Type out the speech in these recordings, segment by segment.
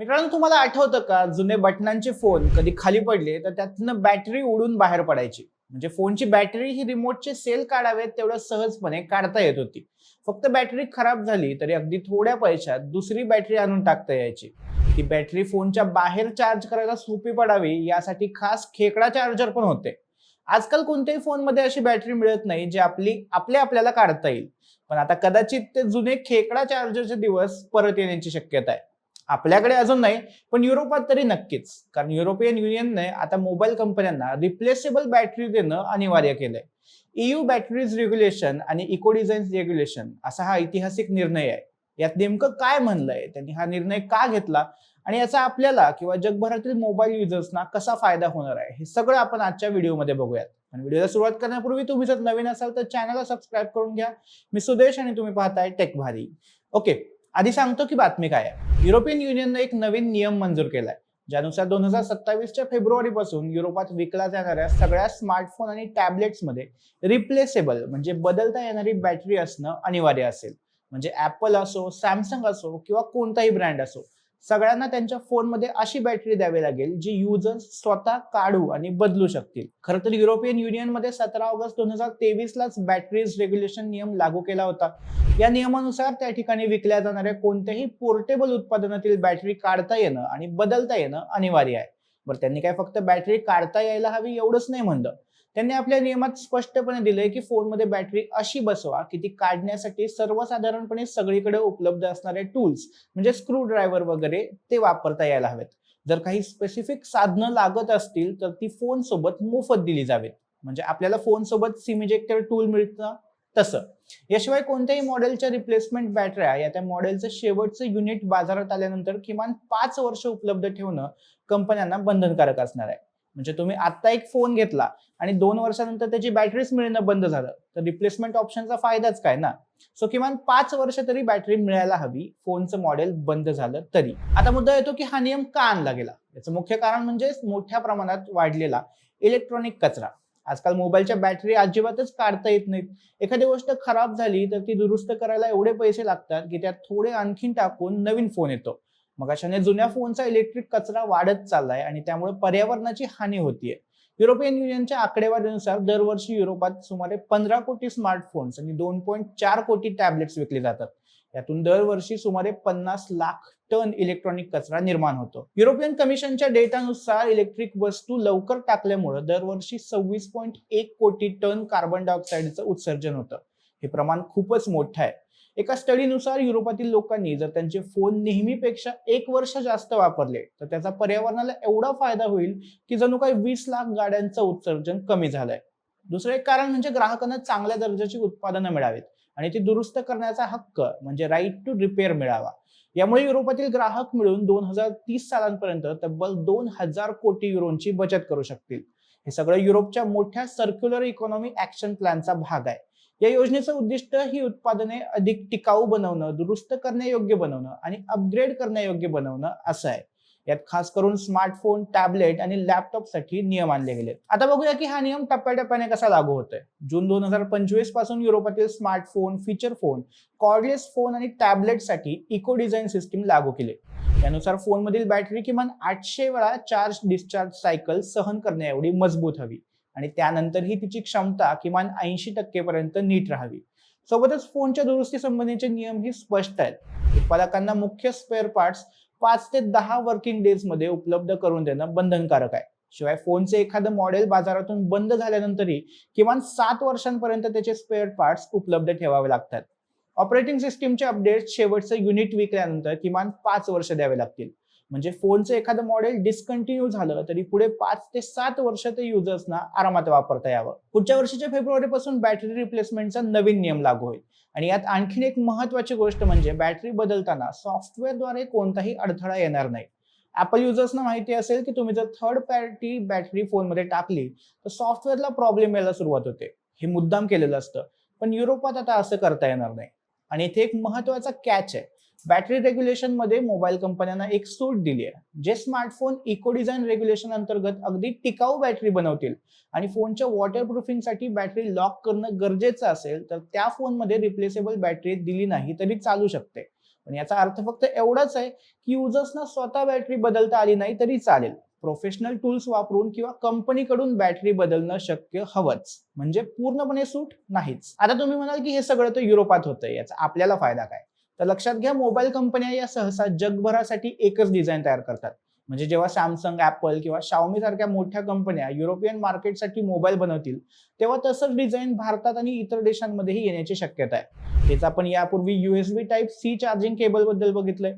मित्रांनो, तुम्हाला आठवतं का जुने बटनांचे फोन कधी खाली पडले तर त्यातनं बॅटरी उडून बाहेर पडायची. म्हणजे फोनची बॅटरी ही रिमोटचे सेल काढावेत तेवढं सहजपणे काढता येत होती. फक्त बॅटरी खराब झाली तरी अगदी थोड्या पैशात दुसरी बॅटरी आणून टाकता यायची. ती बॅटरी फोनच्या बाहेर चार्ज करायला सोपी पडावी यासाठी खास खेकडा चार्जर पण होते. आजकाल कोणत्याही फोनमध्ये अशी बॅटरी मिळत नाही जी आपल्याला काढता येईल. पण आता कदाचित ते जुने खेकडा चार्जरचे दिवस परत येण्याची शक्यता आहे. आपल्याकडे अजून नाही, पण युरोपात तरी नक्कीच. कारण युरोपियन युनियनने आता मोबाईल कंपन्यांना रिप्लेसेबल बॅटरी देणं अनिवार्य केलंय. EU बॅटरीज रेग्युलेशन आणि इको डिझाईन रेग्युलेशन असा हा ऐतिहासिक निर्णय आहे. यात नेमकं काय म्हणलंय, त्यांनी हा निर्णय का घेतला आणि याचा आपल्याला किंवा जगभरातील मोबाईल युजर्सना कसा फायदा होणार आहे, हे सगळं आपण आजच्या व्हिडिओमध्ये बघूयात. पण व्हिडिओला सुरुवात करण्यापूर्वी तुम्ही जर नवीन असाल तर चॅनलला सबस्क्राईब करून घ्या. मी सुदेश आणि तुम्ही पाहताय टेक भारी. ओके, आधी सांगतो की बातमी काय आहे. युरोपियन युनियनने एक नवीन नियम मंजूर केलाय, ज्यानुसार 2027च्या फेब्रुवारीपासून युरोपात विकल्या जाणाऱ्या सगळ्या स्मार्टफोन आणि टॅबलेट्समध्ये रिप्लेसेबल म्हणजे बदलता येणारी बॅटरी असणं अनिवार्य असेल. म्हणजे ऍपल असो, सॅमसंग असो किंवा कोणताही ब्रँड असो, सगळ्यांना त्यांच्या फोनमध्ये अशी बॅटरी द्यावी लागेल जी युजर्स स्वतः काढू आणि बदलू शकतील. खरं तर युरोपियन युनियनमध्ये 17 ऑगस्ट 2023 लाच बॅटरीज रेग्युलेशन नियम लागू केला होता. या नियमानुसार त्या ठिकाणी विकल्या जाणाऱ्या कोणत्याही पोर्टेबल उत्पादनातील बॅटरी काढता येणं आणि बदलता येणं अनिवार्य आहे. बरं, त्यांनी काय फक्त बॅटरी काढता यायला हवी एवढंच नाही म्हणलं. त्यांनी आपल्या नियमात स्पष्टपणे दिलंय की फोनमध्ये बॅटरी अशी बसवा की ती काढण्यासाठी सर्वसाधारणपणे सगळीकडे उपलब्ध असणारे टूल्स म्हणजे स्क्रू ड्रायव्हर वगैरे ते वापरता यायला हवेत. जर काही स्पेसिफिक साधनं लागत असतील तर ती फोन सोबत मोफत दिली जावेत. म्हणजे आपल्याला फोन सोबत सिम इजेक्टर टूल मिळतं तसं. याशिवाय कोणत्याही मॉडेलच्या रिप्लेसमेंट बॅटऱ्या या त्या मॉडेलचं शेवटचं युनिट बाजारात आल्यानंतर किमान 5 वर्ष उपलब्ध ठेवणं कंपन्यांना बंधनकारक असणार आहे. म्हणजे तुम्ही आता एक फोन घेतला आणि 2 वर्षानंतर त्याची बॅटरीच मिळणं बंद झालं तर रिप्लेसमेंट ऑप्शनचा फायदाच काय ना. सो किमान 5 वर्ष तरी बॅटरी मिळायला हवी फोनचं मॉडेल बंद झालं तरी. आता मुद्दा येतो की हा नियम का आणला गेला. याचं मुख्य कारण म्हणजे मोठ्या प्रमाणात वाढलेला इलेक्ट्रॉनिक कचरा. आजकाल मोबाईलच्या बॅटरी अजिबातच काढता येत नाहीत. एखादी गोष्ट खराब झाली तर ती दुरुस्त करायला एवढे पैसे लागतात की त्यात थोडे आणखीन टाकून नवीन फोन येतो. मग अशाने जुन्या फोनचा इलेक्ट्रिक कचरा वाढत चाललाय आणि त्यामुळे पर्यावरणाची हानी होतीये. युरोपियन युनियनच्या आकडेवारीनुसार दरवर्षी युरोपात सुमारे 15 कोटी स्मार्टफोन्स आणि 2.4 कोटी टॅबलेट्स विकले जातात. यातून दरवर्षी सुमारे 50 लाख टन इलेक्ट्रॉनिक कचरा निर्माण होतो. युरोपियन कमिशनच्या डेटानुसार इलेक्ट्रिक वस्तू लवकर टाकल्यामुळे दरवर्षी 26.1 कोटी टन कार्बन डायऑक्साईडचं उत्सर्जन होतं. हे प्रमाण खूपच मोठं आहे. एका स्टडीनुसार युरोपातील लोकांनी जर त्यांचे फोन नेहमीपेक्षा 1 वर्ष जास्त वापरले तर त्याचा पर्यावरणाला एवढा फायदा होईल की जणू काही 20 लाख गाड्यांचं उत्सर्जन कमी झालंय. दुसरं एक कारण म्हणजे ग्राहकांना चांगल्या दर्जाची उत्पादनं मिळावीत आणि ती दुरुस्त करण्याचा हक्क म्हणजे राईट टू रिपेअर मिळावा. यामुळे युरोपातील ग्राहक मिळून 2030 सालांपर्यंत तब्बल 2000 कोटी युरोंची बचत करू शकतील. हे सगळं युरोपच्या मोठ्या सर्क्युलर इकॉनॉमी ऍक्शन प्लॅनचा भाग आहे. या योजनेचं उद्दिष्ट ही उत्पादने अधिक टिकाऊ बनवणं, दुरुस्त करण्यायोग्य बनवणं आणि अपग्रेड करण्यायोग्य बनवणं असं आहे. यात खास करून स्मार्टफोन, टॅबलेट आणि लॅपटॉपसाठी नियम आणले गेले. आता बघूया की हा नियम टप्प्याटप्प्याने कसा लागू होतोय. जून 2025 पासून युरोपातील smartphone, feature phone, cordless phone आणि टॅबलेटसाठी इको डिझाईन सिस्टीम लागू केली. यानुसार फोनमधील बॅटरी किमान 800 वेळा चार्ज डिस्चार्ज सायकल सहन करण्याएवढी मजबूत हवी आणि त्यानंतरही तिची क्षमता किमान 80% पर्यंत नीट राहावी. सोबतच फोनच्या दुरुस्ती संबंधीचे नियमही स्पष्ट आहेत. उत्पादकांना मुख्य स्पेअर पार्ट्स 5 ते 10 वर्किंग डेज मध्ये उपलब्ध करून देणं बंधनकारक आहे. शिवाय फोनचे एखादं मॉडेल बाजारातून बंद झाल्यानंतरही किमान 7 वर्षांपर्यंत त्याचे स्पेअर पार्ट्स उपलब्ध ठेवावे लागतात. ऑपरेटिंग सिस्टीमचे अपडेट शेवटचं युनिट विकल्यानंतर किमान 5 वर्ष द्यावे लागतील. म्हणजे फोनचं एखादं मॉडेल डिस्कंटिन्यू झालं तरी पुढे 5 ते 7 वर्ष ते युजर्सना आरामात वापरता यावं. पुढच्या वर्षीच्या फेब्रुवारीपासून बॅटरी रिप्लेसमेंटचा नवीन नियम लागू होईल आणि यात आणखीन एक महत्त्वाची गोष्ट म्हणजे बॅटरी बदलताना सॉफ्टवेअरद्वारे कोणताही अडथळा येणार नाही. ऍपल युजर्सना माहिती असेल की तुम्ही जर थर्ड पार्टी बॅटरी फोनमध्ये टाकली तर सॉफ्टवेअरला प्रॉब्लेम यायला सुरुवात होते. हे मुद्दाम केलेलं असतं, पण युरोपात आता असं करता येणार नाही. आणि इथे एक महत्त्वाचा कॅच आहे. बॅटरी रेग्युलेशन मध्ये मोबाईल कंपन्यांना एक सूट दिली आहे. जे स्मार्टफोन इको डिझाईन रेग्युलेशन अंतर्गत अगदी टिकाऊ बॅटरी बनवतील आणि फोनच्या वॉटरप्रूफिंगसाठी बॅटरी लॉक करणं गरजेचं असेल तर त्या फोनमध्ये रिप्लेसेबल बॅटरी दिली नाही तरी चालू शकते. पण याचा अर्थ फक्त एवढाच आहे की युजर्सना स्वतः बॅटरी बदलता आली नाही तरी चालेल. प्रोफेशनल टूल्स वापरून किंवा कंपनीकडून बॅटरी बदलणं शक्य हवंच, म्हणजे पूर्णपणे सूट नाहीच. आता तुम्ही म्हणाल की हे सगळं तर युरोपात होतंय, याचा आपल्याला फायदा काय? तर लक्षात घ्या, मोबाईल कंपन्या या सहसा जगभरासाठी एकच डिझाईन तयार करतात. म्हणजे जेव्हा सॅमसंग, ऍपल किंवा शाओमी सारख्या मोठ्या कंपन्या युरोपियन मार्केटसाठी मोबाईल बनवतील, तेव्हा तसंच डिझाईन भारतात आणि इतर देशांमध्येही येण्याची शक्यता आहे. तेच आपण यापूर्वी USB type C charging cable बद्दल बघितलंय.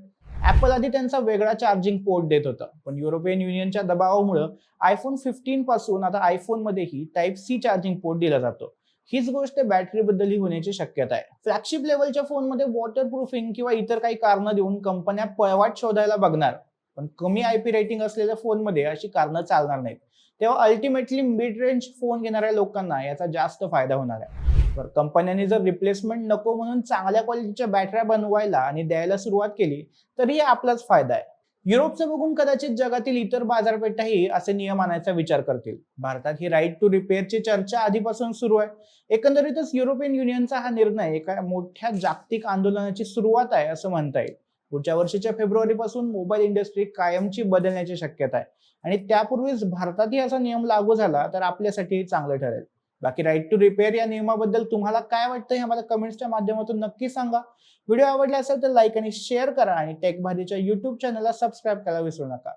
ऍपल आधी त्यांचा वेगळा चार्जिंग पोर्ट देत होतं, पण युरोपियन युनियनच्या दबावामुळे आयफोन 15 पासून आता आयफोन मध्येही टाईप सी चार्जिंग पोर्ट दिला जातो. हीच गोष्ट बॅटरी बद्दलही होण्याची शक्यता आहे. फ्लॅगशिप लेवलच्या फोनमध्ये वॉटरप्रूफिंग किंवा इतर काही कारणं देऊन कंपन्या पळवाट शोधायला बघणार, पण कमी IP रेटिंग असलेल्या फोनमध्ये अशी कारणं चालणार नाहीत. तेव्हा अल्टिमेटली मिड रेंज फोन घेणाऱ्या लोकांना याचा जास्त फायदा होणार आहे. तर कंपन्यांनी जर रिप्लेसमेंट नको म्हणून चांगल्या क्वालिटीच्या बॅटऱ्या बनवायला आणि द्यायला सुरुवात केली तरी आपलाच फायदा आहे. युरोपचं बघून कदाचित जगातील इतर बाजारपेठाही असे नियम आणायचा विचार करतील. भारतात ही राईट टू रिपेअरची चर्चा आधीपासून सुरू आहे. एकंदरीतच युरोपियन युनियनचा हा निर्णय एका मोठ्या जागतिक आंदोलनाची सुरुवात आहे असं म्हणता येईल. पुढच्या वर्षीच्या फेब्रुवारीपासून मोबाईल इंडस्ट्री कायमची बदलण्याची शक्यता आहे आणि त्यापूर्वीच भारतातही असा नियम लागू झाला तर आपल्यासाठी चांगलं ठरेल. बाकी राईट टू रिपेअर या नियमाबद्दल तुम्हाला काय वाटतं हे मला कमेंट्सच्या माध्यमातून नक्की सांगा. व्हिडिओ आवडला असेल तर लाईक आणि शेअर करा आणि टेक भाजीच्या YouTube चॅनलला सबस्क्राईब करायला विसरू नका.